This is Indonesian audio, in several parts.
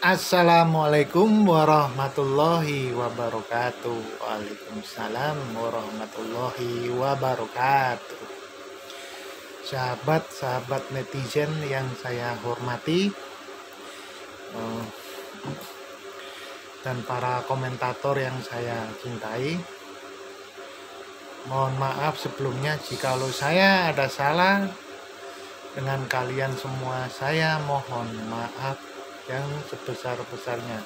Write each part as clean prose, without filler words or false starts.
Assalamualaikum warahmatullahi wabarakatuh. Waalaikumsalam warahmatullahi wabarakatuh. Sahabat-sahabat netizen yang saya hormati, dan para komentator yang saya cintai, mohon maaf sebelumnya jikalau saya ada salah dengan kalian semua. Saya mohon maaf yang sebesar-besarnya,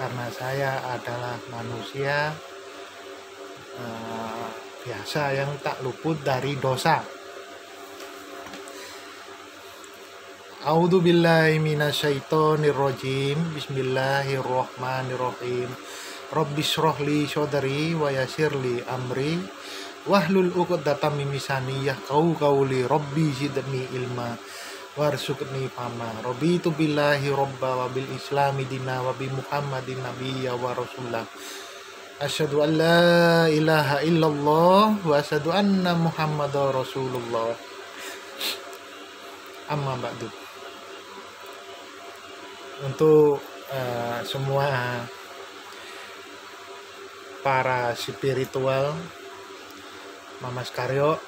karena saya adalah manusia biasa yang tak luput dari dosa. A'udzubillahi minasyaitonirrajim. Bismillahirrahmanirrahim. Rabbis shrahli shodri wa yassirli amri wahlul 'uqdatam min lisani yafqahu qawli. Rabbi zidni ilma warzuqni fahma. Raditu billahi robba wa bil islami dina wa bi muhammadin nabiyya wa rasulah. Asyhadu an la ilaha illallah wa asyhadu anna muhammadar rasulullah. Amma ba'du. Untuk semua para spiritual, Mamas Karyo,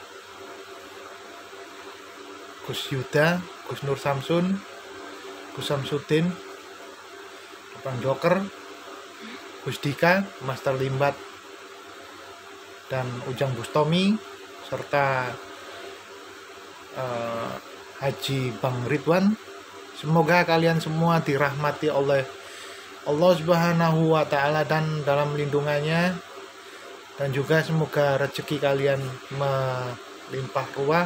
Gus Yuda, Gus Nur Samsun, Gus Samsudin, Bang Joker, Gus Dika, Master Limbat, dan Ujang Bustomi, serta Haji Bang Ridwan. Semoga kalian semua dirahmati oleh Allah Subhanahu wa Ta'ala dan dalam lindungannya, dan juga semoga rezeki kalian melimpah ruah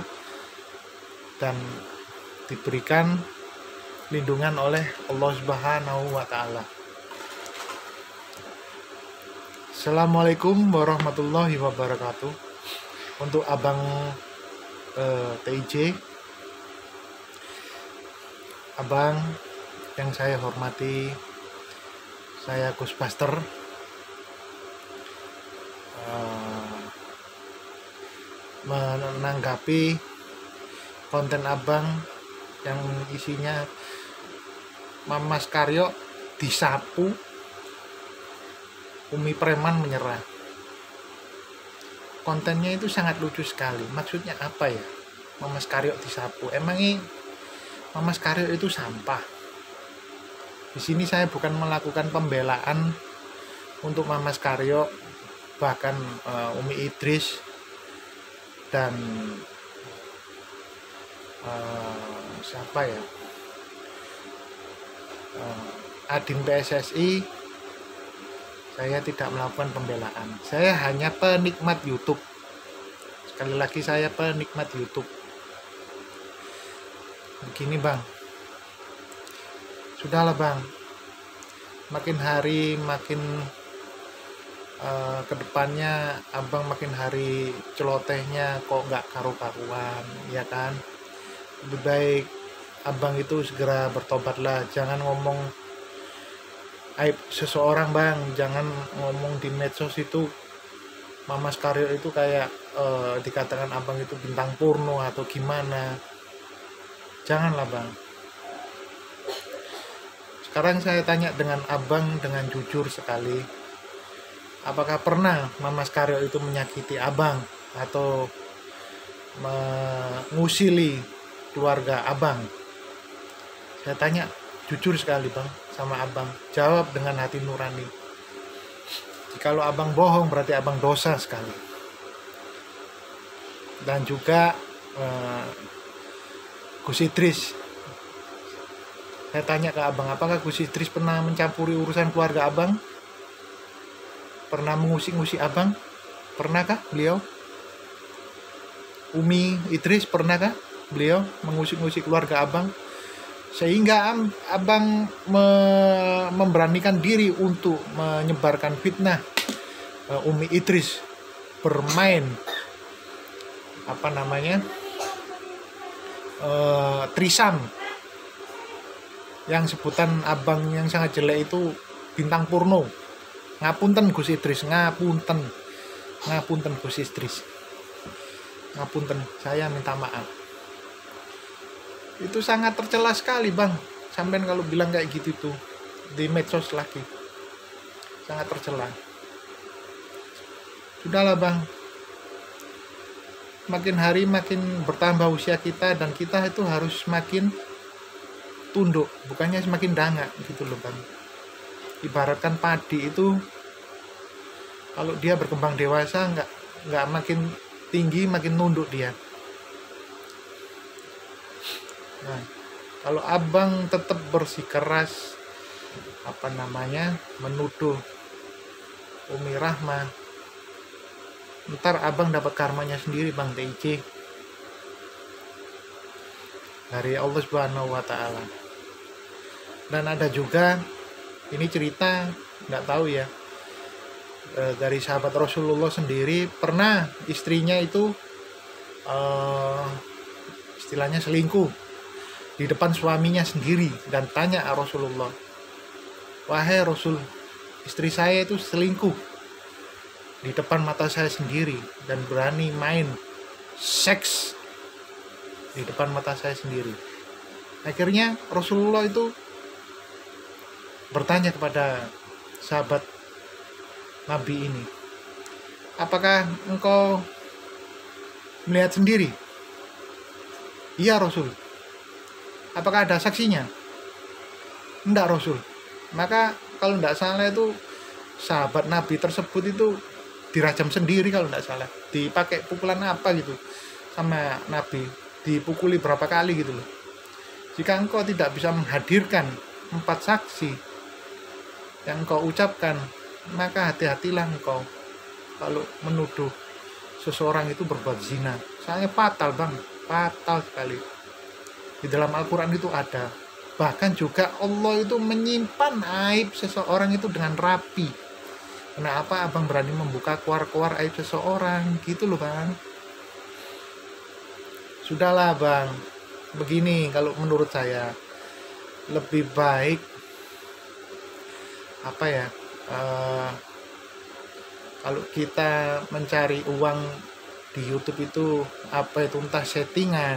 dan diberikan lindungan oleh Allah Subhanahu wa Ta'ala. Assalamualaikum warahmatullahi wabarakatuh. Untuk Abang TIJ, Abang yang saya hormati, saya Gus Buster. Menanggapi konten Abang yang isinya Mamas Karyo disapu, Umi Preman menyerah. Kontennya itu sangat lucu sekali. Maksudnya apa ya? Mamas Karyo disapu. Emangnya Mamas Karyo itu sampah? Di sini saya bukan melakukan pembelaan untuk Mamas Karyo, bahkan Umi Idris dan siapa ya, Adin PSSI. Saya tidak melakukan pembelaan. Saya hanya penikmat YouTube. Sekali lagi, saya penikmat YouTube. Begini Bang, sudahlah Bang, makin hari makin kedepannya Abang makin hari celotehnya kok nggak karu-karuan, ya kan? Lebih baik Abang itu segera bertobatlah. Jangan ngomong aib seseorang Bang, jangan ngomong di medsos itu Mamas Karyo itu kayak dikatakan Abang itu bintang porno atau gimana. Janganlah Bang. Sekarang saya tanya dengan Abang dengan jujur sekali, apakah pernah Mamas Karyo itu menyakiti Abang atau mengusili keluarga Abang? Saya tanya jujur sekali Bang sama Abang. Jawab dengan hati nurani. Jikalau Abang bohong berarti Abang dosa sekali. Dan juga Gus Idris, saya tanya ke Abang, apakah Gus Idris pernah mencampuri urusan keluarga Abang? Pernah mengusik-ngusik Abang? Pernahkah beliau? Umi Idris, pernahkah beliau mengusik-ngusik keluarga Abang? Sehingga Abang memberanikan diri untuk menyebarkan fitnah Umi Idris bermain trisam, yang sebutan Abang yang sangat jelek itu bintang porno. Ngapunten Gus Idris, ngapunten Gus Idris, ngapunten, saya minta maaf. Itu sangat tercela sekali Bang, sampean kalau bilang kayak gitu tuh. di medsos lagi, sangat tercela. Sudahlah bang, makin hari makin bertambah usia kita, dan kita itu harus makin tunduk, bukannya semakin dangak gitu loh bang. Ibaratkan padi itu, kalau dia berkembang dewasa nggak makin tinggi makin nunduk dia. Nah, kalau abang tetap bersikeras menuduh Umi Rahma, ntar abang dapat karmanya sendiri bang TIC dari Allah Subhanahu wa Ta'ala. Dan ada juga ini cerita, nggak tahu ya, dari sahabat Rasulullah sendiri, pernah istrinya itu istilahnya selingkuh di depan suaminya sendiri, dan tanya Rasulullah, wahai Rasul, istri saya itu selingkuh di depan mata saya sendiri dan berani main seks di depan mata saya sendiri. Akhirnya Rasulullah itu bertanya kepada sahabat Nabi ini, apakah engkau melihat sendiri? Iya Rasul. Apakah ada saksinya? Enggak Rasul. Maka kalau enggak salah itu sahabat Nabi tersebut itu dirajam sendiri kalau enggak salah. Dipakai pukulan apa gitu sama Nabi, dipukuli berapa kali gitu loh. Jika engkau tidak bisa menghadirkan 4 saksi yang engkau ucapkan, maka hati-hatilah engkau kalau menuduh seseorang itu berbuat zina. Soalnya fatal bang, fatal sekali. Di dalam Al-Quran itu ada. Bahkan juga Allah itu menyimpan aib seseorang itu dengan rapi. Kenapa abang berani membuka keluar-keluar aib seseorang gitu loh bang? Sudahlah bang, begini kalau menurut saya, lebih baik kalau kita mencari uang di YouTube itu entah settingan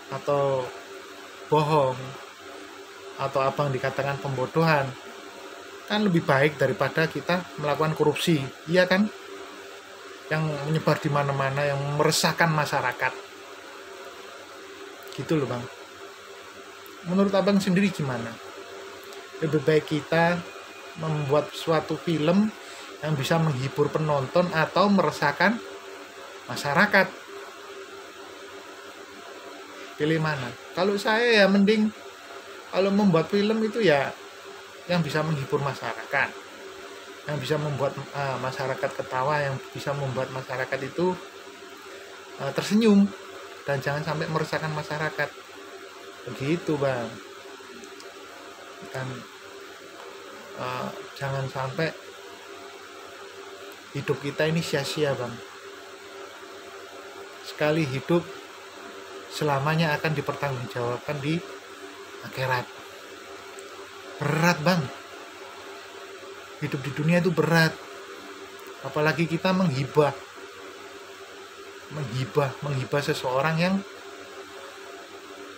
atau bohong atau abang dikatakan pembodohan, kan lebih baik daripada kita melakukan korupsi, iya kan, yang menyebar di mana-mana, yang meresahkan masyarakat gitu loh bang. Menurut abang sendiri gimana? Lebih baik kita membuat suatu film yang bisa menghibur penonton atau meresahkan masyarakat? Pilih mana? Kalau saya ya mending kalau membuat film itu ya yang bisa menghibur masyarakat, yang bisa membuat masyarakat ketawa, yang bisa membuat masyarakat itu tersenyum, dan jangan sampai meresahkan masyarakat. Begitu bang. Dan jangan sampai hidup kita ini sia-sia bang. Sekali hidup selamanya akan dipertanggungjawabkan di akhirat. Berat bang, hidup di dunia itu berat. Apalagi kita menghibah seseorang yang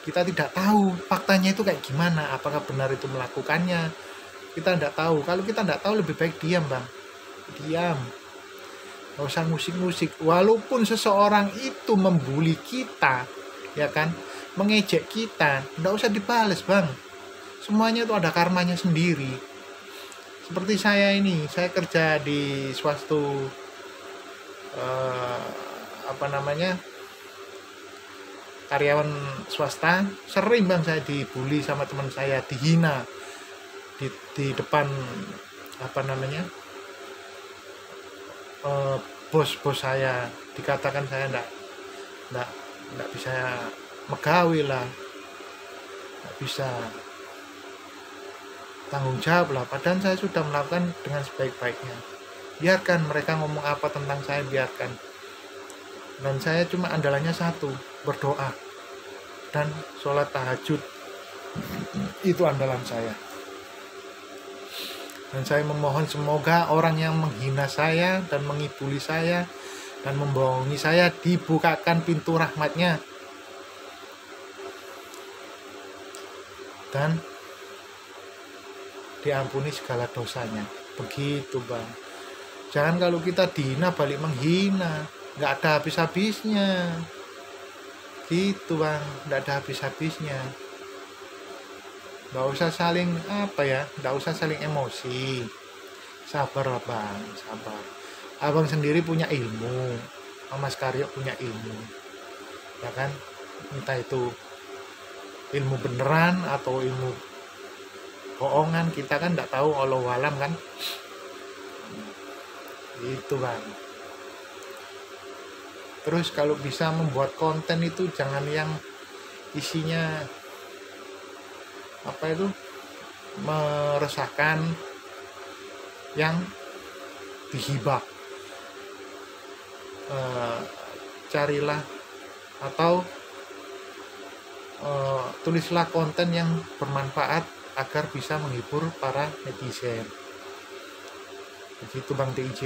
kita tidak tahu faktanya itu kayak gimana, apakah benar itu melakukannya, kita tidak tahu. Kalau kita tidak tahu, lebih baik diam bang, diam, nggak usah musik-musik. Walaupun seseorang itu membuli kita, ya kan, mengejek kita, nggak usah dibales bang. Semuanya itu ada karmanya sendiri. Seperti saya ini, saya kerja di suatu karyawan swasta. Sering bang saya dibully sama teman saya, dihina di depan bos saya. Dikatakan saya nggak bisa megawi lah, nggak bisa tanggung jawab lah, padahal saya sudah melakukan dengan sebaik-baiknya. Biarkan mereka ngomong apa tentang saya, biarkan. Dan saya cuma andalannya satu, berdoa dan sholat tahajud. Itu andalan saya. Dan saya memohon semoga orang yang menghina saya dan mengibuli saya dan membohongi saya dibukakan pintu rahmatnya. Dan diampuni segala dosanya. Begitu bang. Jangan kalau kita dihina balik menghina, nggak ada habis-habisnya. Gitu bang, nggak ada habis-habisnya. Nggak usah saling nggak usah saling emosi. Sabar lah bang, sabar. Abang sendiri punya ilmu, Mas Karyo punya ilmu, ya kan? Entah itu ilmu beneran atau ilmu bohongan, kita kan nggak tahu, Allah alam kan. Itu bang. Terus kalau bisa membuat konten itu jangan yang isinya meresahkan, yang dihibah. Carilah atau tulislah konten yang bermanfaat agar bisa menghibur para netizen. Begitu bang TJ.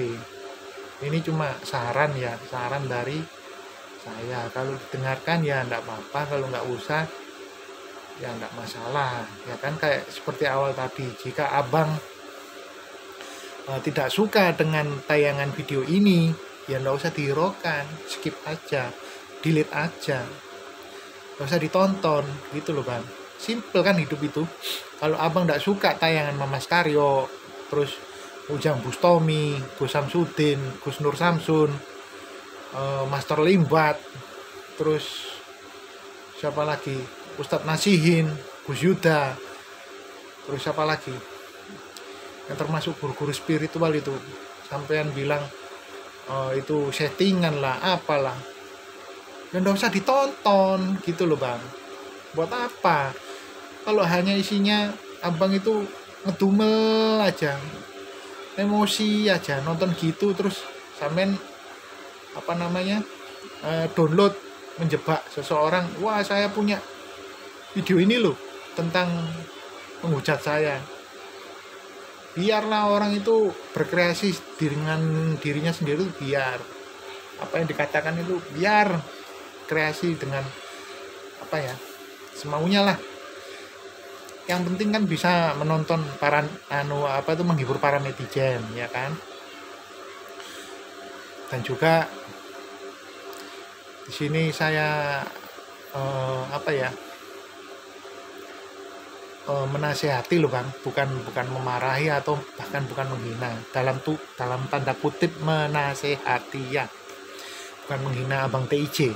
Ini cuma saran ya, saran dari saya. Kalau didengarkan ya enggak apa-apa, kalau nggak usah ya enggak masalah, ya kan. Kayak seperti awal tadi, jika abang tidak suka dengan tayangan video ini, ya enggak usah dihiraukan, skip aja, delete aja, enggak usah ditonton, gitu loh bang. Simple kan hidup itu. Kalau abang enggak suka tayangan Mas Karyo, terus Ujang Bustomi, Gus Samsudin, Gus Nur Samsun, Master Limbat, terus siapa lagi, Ustadz Nasihin, Gus Yuda, terus siapa lagi yang termasuk guru-guru spiritual itu, sampean bilang itu settingan lah, apalah, dan nggak usah ditonton, gitu loh bang. Buat apa kalau hanya isinya abang itu ngedumel aja, emosi aja, nonton gitu, terus sampean download, menjebak seseorang. Wah, saya punya video ini loh tentang menghujat saya. Biarlah orang itu berkreasi dengan dirinya sendiri, biar apa yang dikatakan itu, biar kreasi dengan semaunya lah. Yang penting kan bisa menonton para menghibur para netizen, ya kan. Dan juga di sini saya menasehati loh bang, bukan memarahi atau bahkan bukan menghina, dalam tanda kutip menasehati ya, bukan menghina abang TIJ.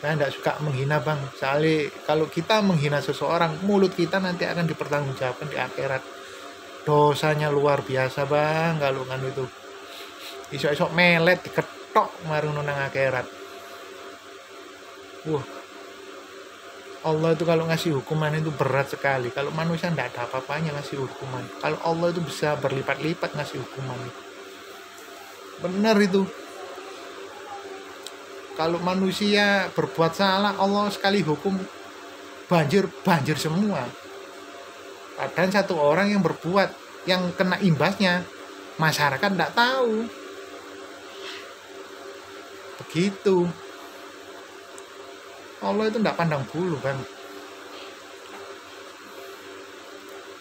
Saya tidak suka menghina bang, soalnya kalau kita menghina seseorang, mulut kita nanti akan dipertanggungjawabkan di akhirat. Dosanya luar biasa bang, kalau kan itu isok-isok melet diketok marung nang akhirat. Allah itu kalau ngasih hukuman itu berat sekali. Kalau manusia tidak ada apa-apanya ngasih hukuman, kalau Allah itu bisa berlipat-lipat ngasih hukuman. Benar itu. Kalau manusia berbuat salah, Allah sekali hukum banjir semua. Padahal satu orang yang berbuat, yang kena imbasnya masyarakat tidak tahu. Begitu. Allah itu tidak pandang bulu bang.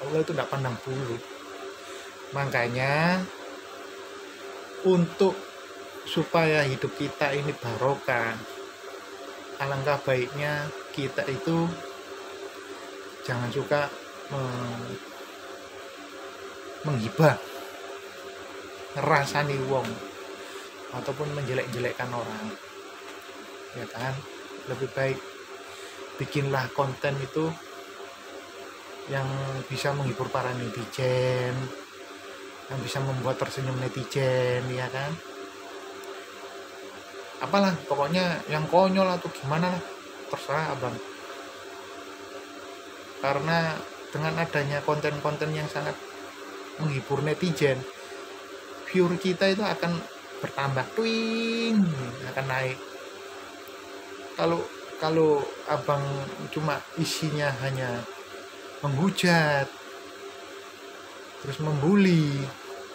Allah itu tidak pandang bulu. Makanya untuk supaya hidup kita ini barokah, alangkah baiknya kita itu jangan suka menghibah, ngerasani wong, ataupun menjelek-jelekkan orang, ya kan. Lebih baik bikinlah konten itu yang bisa menghibur para netizen, yang bisa membuat tersenyum netizen, ya kan. Apalah pokoknya yang konyol atau gimana lah, terserah abang. Karena dengan adanya konten-konten yang sangat menghibur netizen, viewer kita itu akan bertambah, akan naik. Kalau abang cuma isinya hanya menghujat, terus membuli,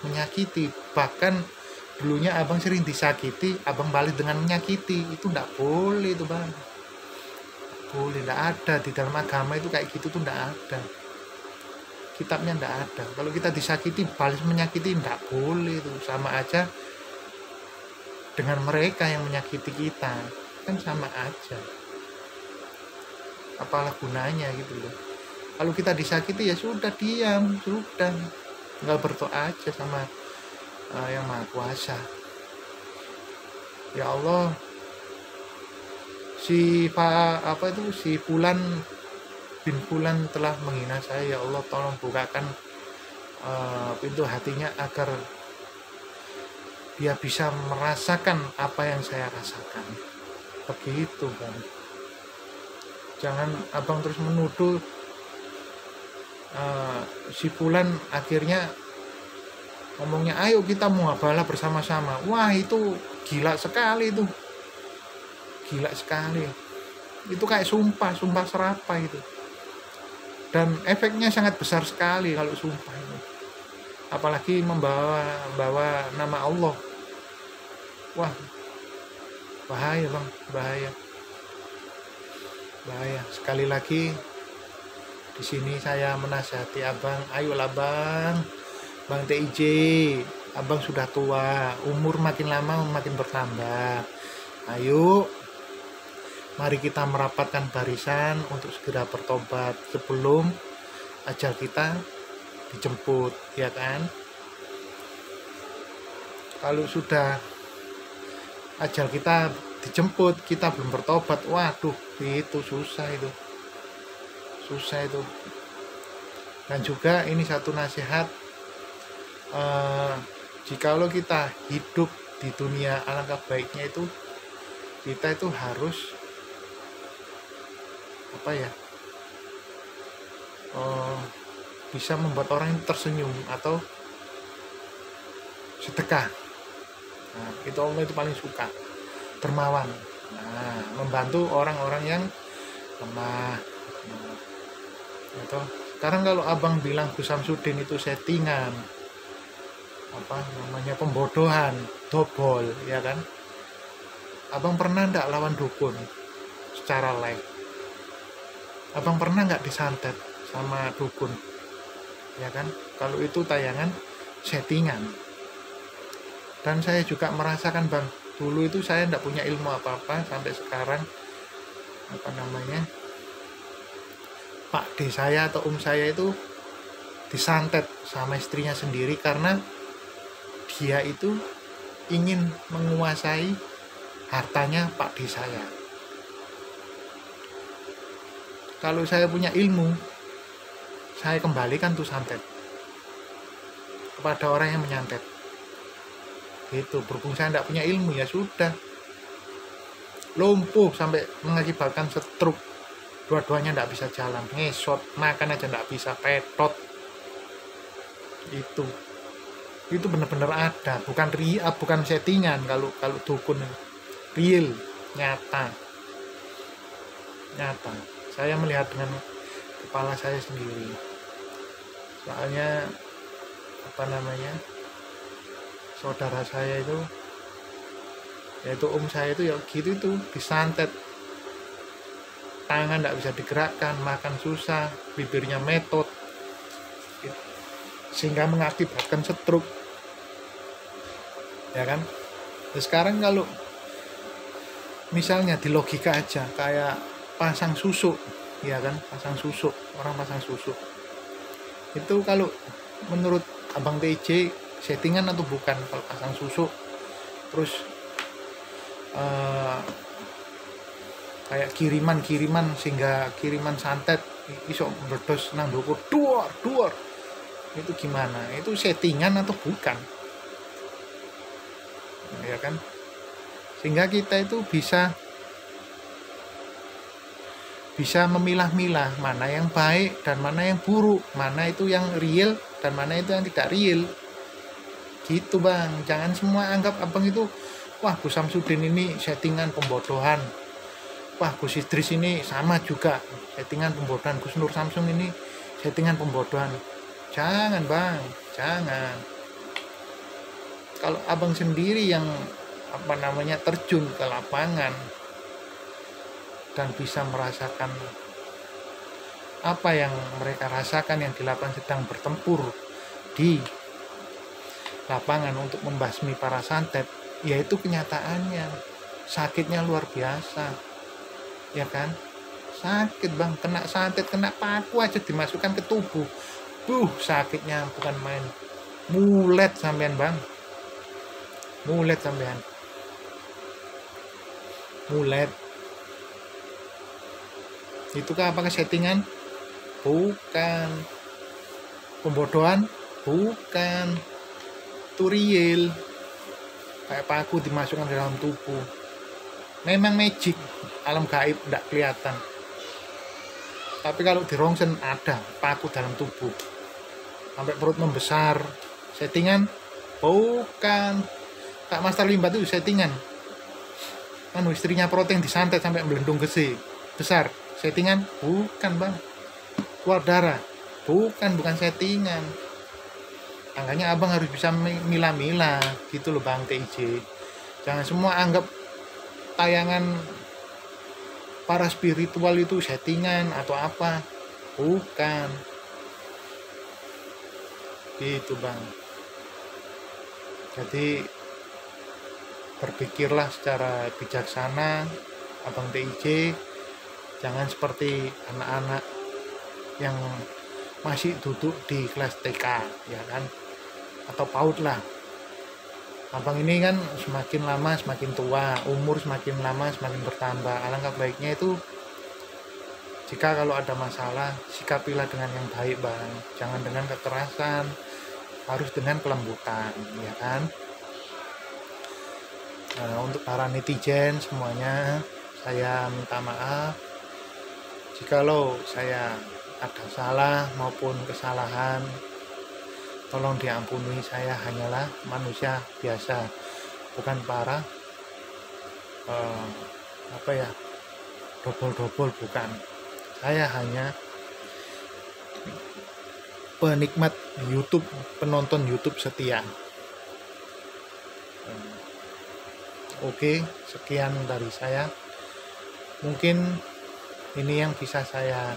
menyakiti, bahkan dulunya abang sering disakiti, abang balik dengan menyakiti, itu enggak boleh itu bang. Boleh, enggak ada di dalam agama itu kayak gitu tuh, enggak ada. kitabnya ndak ada. Kalau kita disakiti balas menyakiti ndak boleh, itu sama aja dengan mereka yang menyakiti kita, kan sama aja, apalah gunanya gitu loh. Kalau kita disakiti ya sudah diam, sudah tinggal berdoa aja sama yang Maha Kuasa. Ya Allah, si Fulan bin Fulan telah menghina saya, ya Allah tolong bukakan pintu hatinya agar dia bisa merasakan apa yang saya rasakan. Begitu kan. Jangan abang terus menuduh si Fulan, akhirnya ngomongnya ayo kita muabalah bersama-sama. Wah itu gila sekali itu. Gila sekali. Itu kayak sumpah serapah itu. Dan efeknya sangat besar sekali kalau sumpah itu. Apalagi membawa nama Allah. Wah, bahaya bang, bahaya. Sekali lagi di sini saya menasihati abang, ayolah bang TIJ, abang sudah tua, umur makin lama makin bertambah. Ayo, mari kita merapatkan barisan untuk segera bertobat sebelum ajal kita dijemput, ya kan? Kalau sudah ajal kita dijemput, kita belum bertobat, waduh, itu susah itu. Dan juga ini satu nasihat, jikalau kita hidup di dunia, alangkah baiknya itu kita itu harus bisa membuat orang tersenyum atau sedekah. Nah, itu Allah itu paling suka, dermawan. Nah, membantu orang-orang yang lemah. Gitu. Sekarang kalau abang bilang Gus Samsudin itu settingan, pembodohan, dobol, ya kan? Abang pernah ndak lawan dukun secara live? Abang pernah nggak disantet sama dukun? Ya kan? Kalau itu tayangan settingan. Dan saya juga merasakan bang, dulu itu saya ndak punya ilmu apa-apa sampai sekarang Pak D saya atau saya itu disantet sama istrinya sendiri karena dia itu ingin menguasai hartanya Pak D saya. Kalau saya punya ilmu, saya kembalikan tuh santet kepada orang yang menyantet. Itu berhubung saya tidak punya ilmu, ya sudah, lumpuh sampai mengakibatkan stroke. Dua-duanya tidak bisa jalan, ngesot, makan aja tidak bisa, petot. Itu benar-benar ada, bukan ria, bukan settingan. Kalau dukun real, nyata. Saya melihat dengan kepala saya sendiri. Soalnya saudara saya itu, yaitu saya itu ya gitu, itu disantet, tangan tidak bisa digerakkan, makan susah, bibirnya metot, sehingga mengakibatkan stroke, ya kan? Nah, sekarang kalau misalnya di logika aja, kayak pasang susuk, ya kan? Orang pasang susuk itu, kalau menurut abang TJ settingan atau bukan? Kalau pasang susuk terus kayak kiriman sehingga kiriman santet iso berdos nang dhuwur duor, itu gimana? Itu settingan atau bukan? Ya kan? Sehingga kita itu bisa memilah-milah mana yang baik dan mana yang buruk, mana itu yang real dan mana itu yang tidak real. Gitu bang, jangan semua anggap abang itu, wah Gus Samsudin ini settingan pembodohan, wah Gus Idris ini sama juga settingan pembodohan, Gus Nur Samsung ini settingan pembodohan. Jangan bang, jangan. Kalau abang sendiri yang terjun ke lapangan dan bisa merasakan apa yang mereka rasakan yang di lapangan sedang bertempur di lapangan untuk membasmi para santet, yaitu kenyataannya sakitnya luar biasa, ya kan? Sakit bang, kena santet, kena paku aja dimasukkan ke tubuh, sakitnya bukan main. Mulet sampean bang, mulet sampean, mulet. Itu kah apakah settingan? Bukan. Pembodohan? Bukan. Itu real. Kayak paku dimasukkan ke dalam tubuh. Memang magic, alam gaib tidak kelihatan. Tapi kalau di rongsen ada paku dalam tubuh. Sampai perut membesar. Settingan? Bukan. Kak Master Limbat itu settingan. Istrinya protein disantet sampai melendung gesi besar. Settingan? Bukan bang. Keluar darah? Bukan settingan. Makanya abang harus bisa milah-milah gitu loh bang TIJ. Jangan semua anggap tayangan para spiritual itu settingan atau apa. Bukan gitu bang. Jadi berpikirlah secara bijaksana abang TIJ. Jangan seperti anak-anak yang masih duduk di kelas TK, ya kan, atau PAUD lah. Abang ini kan semakin lama semakin tua, umur semakin lama semakin bertambah. Alangkah baiknya itu jika kalau ada masalah, sikapilah dengan yang baik bang. Jangan dengan kekerasan, harus dengan kelembutan, ya kan. Nah, untuk para netizen semuanya, saya minta maaf jikalau saya ada salah maupun kesalahan. Tolong diampuni, saya hanyalah manusia biasa, bukan para dobol-dobol, bukan. Saya hanya penikmat YouTube, penonton YouTube setia. Oke, sekian dari saya. Mungkin ini yang bisa saya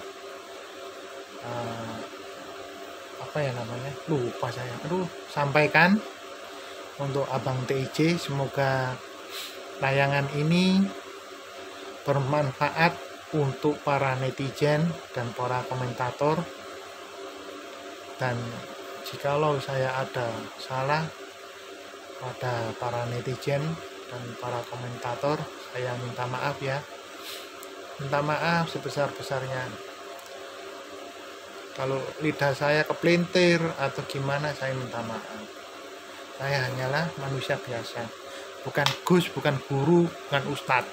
lupa saya sampaikan untuk abang TIJ. Semoga tayangan ini bermanfaat untuk para netizen dan para komentator. Dan jikalau saya ada salah pada para netizen dan para komentator, saya minta maaf ya, minta maaf sebesar-besarnya. Kalau lidah saya kepelintir atau gimana, saya minta maaf. Saya hanyalah manusia biasa, bukan Gus, bukan guru, bukan ustadz.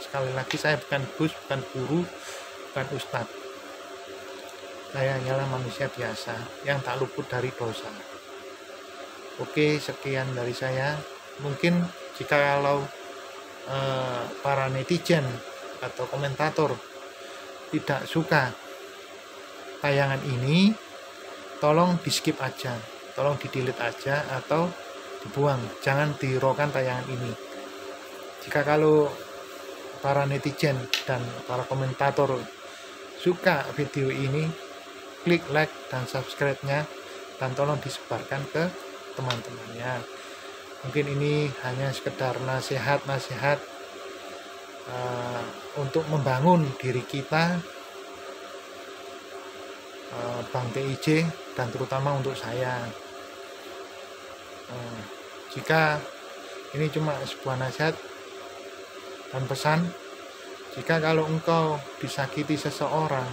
Sekali lagi, saya bukan Gus, bukan guru, bukan ustadz. Saya hanyalah manusia biasa yang tak luput dari dosa. Oke, sekian dari saya. Mungkin jika kalau para netizen atau komentator tidak suka tayangan ini, tolong di skip aja, tolong di delete aja atau dibuang, jangan dirokan tayangan ini. Jika kalau para netizen dan para komentator suka video ini, klik like dan subscribe-nya, dan tolong disebarkan ke teman-temannya. Mungkin ini hanya sekedar nasihat-nasihat untuk membangun diri kita, Bang TIJ, dan terutama untuk saya. Jika ini cuma sebuah nasihat dan pesan, jika kalau engkau disakiti seseorang,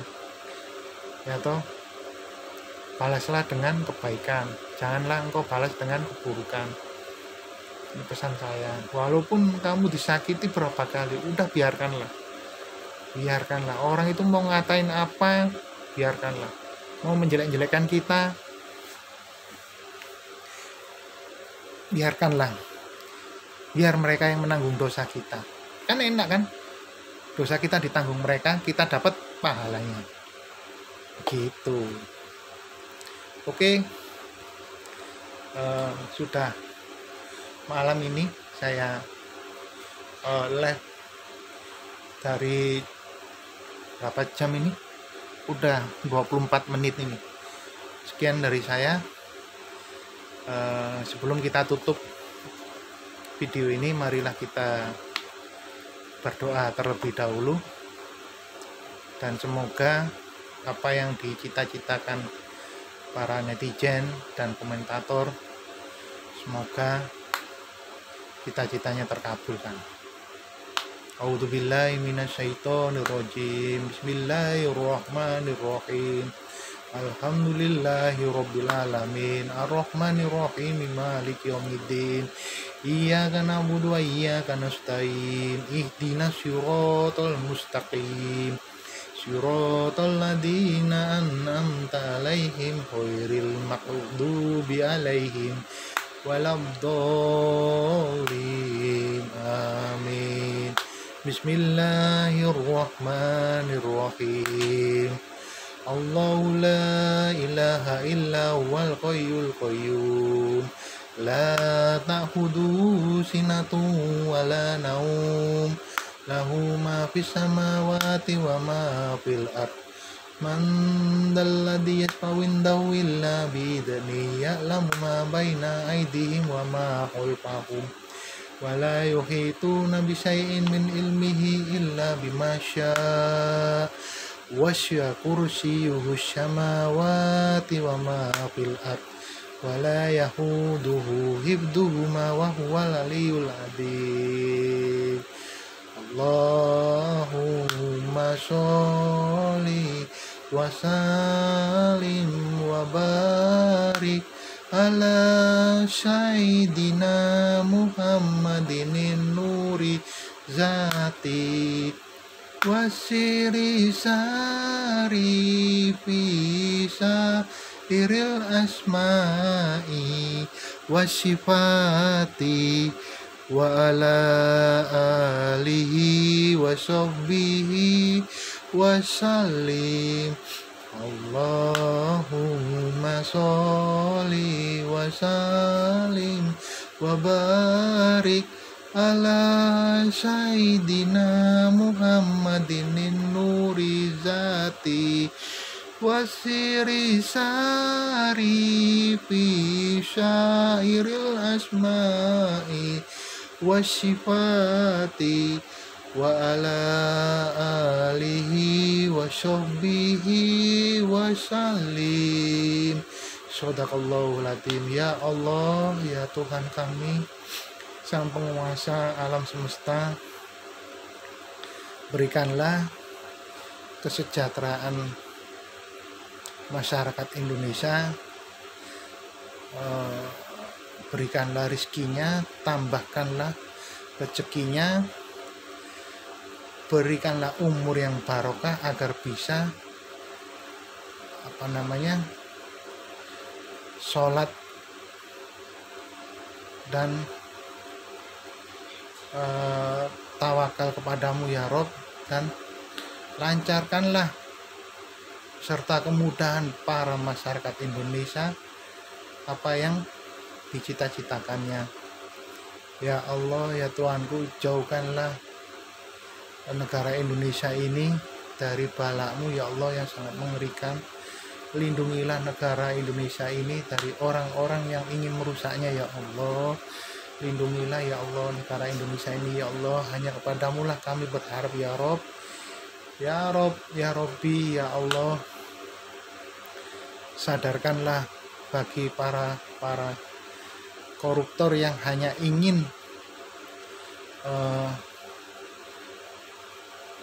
ya toh, balaslah dengan kebaikan, janganlah engkau balas dengan keburukan. Ini pesan saya. Walaupun kamu disakiti berapa kali, udah biarkanlah orang itu mau ngatain apa, biarkanlah. Mau menjelek-jelekan kita, biarkanlah, biar mereka yang menanggung dosa kita. Kan enak kan, dosa kita ditanggung mereka, kita dapat pahalanya gitu. Oke, sudah malam ini saya live dari berapa jam ini, udah 24 menit ini. Sekian dari saya. Sebelum kita tutup video ini, marilah kita berdoa terlebih dahulu, dan semoga apa yang dicita-citakan para netizen dan komentator, semoga cita-citanya terkabulkan. A'udzubillahi minasyaitonirrajim. Bismillahirrahmanirrahim. Alhamdulillahirabbil alamin. Arrahmanirrahim. Maliki yaumiddin. Iyyaka na'budu wa iyyaka nasta'in. Ihdinas siratal mustaqim. Siratal ladzina an'amta 'alaihim ghairil maghdubi 'alaihim waladdallin. Amin. Bismillahirrahmanirrahim. Allahu la ilaha illa huwal qayyul qayyum. La ta'khudhuhu sinatun wa la naum. Lahu ma fis samawati wa ma fil ard. Man dalladhi yashfa'u indahu illa bi'idhnihi. Ya'lamu ma baina aydihim wa ma khalfahum. Wa la yuhituna bi syai'in min ilmihi illa bima syaa'. Wasya kursiyyuhu samawati wa ma fil ard. Wa la yahuduhu hifdhuhuma wa huwal aliyyul adzim. Allahumma sholli wa sallim wa barik ala sayyidina Muhammadin nuri zati wasiri sari fisa iril asma'i wasifati wa ala alihi wa sahbihi wa sallim. Allahumma sholli wa sallim wa barik ala sayyidina Muhammadin nuri zati wasiri sari fi syairil asma'i wasifati wa ala alihi wa sahbihi wa sallim. Shadaqallahul adzim. Ya Allah, ya Tuhan kami, Sang Penguasa alam semesta, berikanlah kesejahteraan masyarakat Indonesia, berikanlah rizkinya, tambahkanlah rezekinya, berikanlah umur yang barokah agar bisa sholat dan tawakal kepadamu ya Rob, dan lancarkanlah serta kemudahan para masyarakat Indonesia apa yang dicita-citakannya. Ya Allah, ya Tuhanku, jauhkanlah negara Indonesia ini dari balakmu ya Allah yang sangat mengerikan. Lindungilah negara Indonesia ini dari orang-orang yang ingin merusaknya ya Allah. Lindungilah ya Allah negara Indonesia ini ya Allah. Hanya kepadamu lah kami berharap ya Rob. Ya Rob, ya Robbi, ya Allah. Sadarkanlah bagi para koruptor yang hanya ingin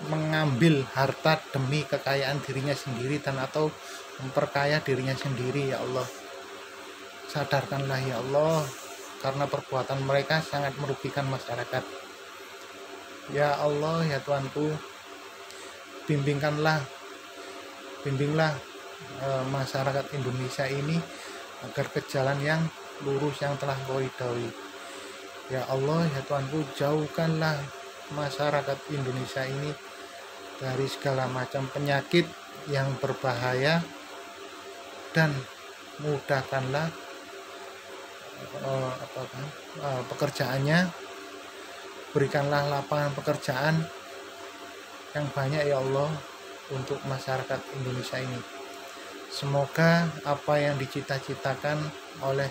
mengambil harta demi kekayaan dirinya sendiri dan atau memperkaya dirinya sendiri ya Allah. Sadarkanlah ya Allah, karena perbuatan mereka sangat merugikan masyarakat. Ya Allah, ya Tuhanku, bimbinglah masyarakat Indonesia ini agar ke jalan yang lurus yang telah Kau ridhoi. Ya Allah, ya Tuhanku, jauhkanlah masyarakat Indonesia ini dari segala macam penyakit yang berbahaya, dan mudahkanlah pekerjaannya, berikanlah lapangan pekerjaan yang banyak ya Allah, untuk masyarakat Indonesia ini. Semoga apa yang dicita-citakan oleh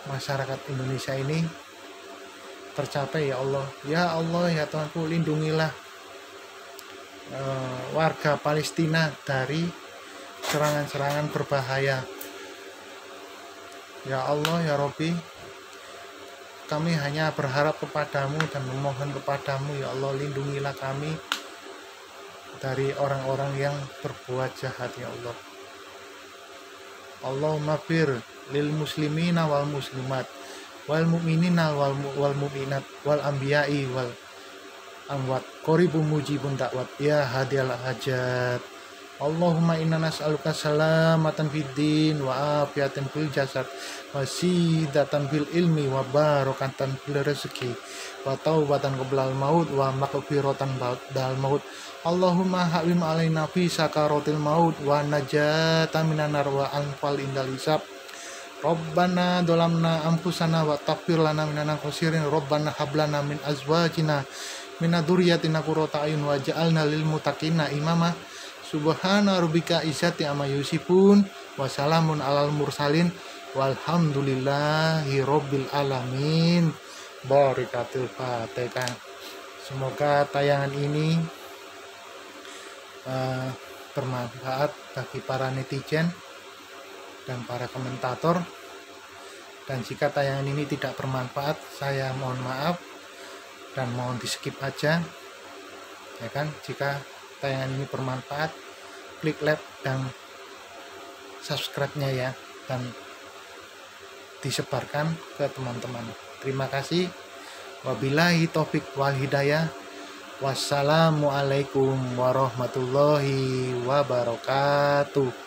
masyarakat Indonesia ini tercapai ya Allah. Ya Allah, ya Tuhanku, lindungilah warga Palestina dari serangan-serangan berbahaya. Ya Allah, ya Robbi, kami hanya berharap kepadamu dan memohon kepadamu ya Allah, lindungilah kami dari orang-orang yang berbuat jahat ya Allah. Allahumma fir lil muslimina wal muslimat wal mu'minina wal mu'minat wal anbiya'i wal amwat qaribun mujibun da'wat ya hadiyal hajat. Allahumma inna nas'aluka salamatan fid din wa afiatan fil jasad wa sidatan fil ilmi wa barakatan fil rezeki wa taubatan qoblal maut wa maghfiratan ba'dal maut. Allahumma hawim alaina fi sakaratil maut wa najatan minan nar wa anfal indal hisab. Rabbana dolamna anfusana wa taghfir lana minana khosirin. Rabbana hablana min azwajina min dzurriyyatina qurrata a'yun waj'alna lil muttaqina imama. Subhana rabbika izzati amma yasifun wa salamun alal mursalin walhamdulillahi rabbil alamin. Barakatul Fatihah. Semoga tayangan ini bermanfaat bagi para netizen dan para komentator, dan jika tayangan ini tidak bermanfaat saya mohon maaf dan mohon di skip aja ya kan. Jika tayangan ini bermanfaat, klik like dan subscribe-nya ya, dan disebarkan ke teman-teman. Terima kasih. Wabillahi taufik wal hidayah. Wassalamualaikum warahmatullahi wabarakatuh.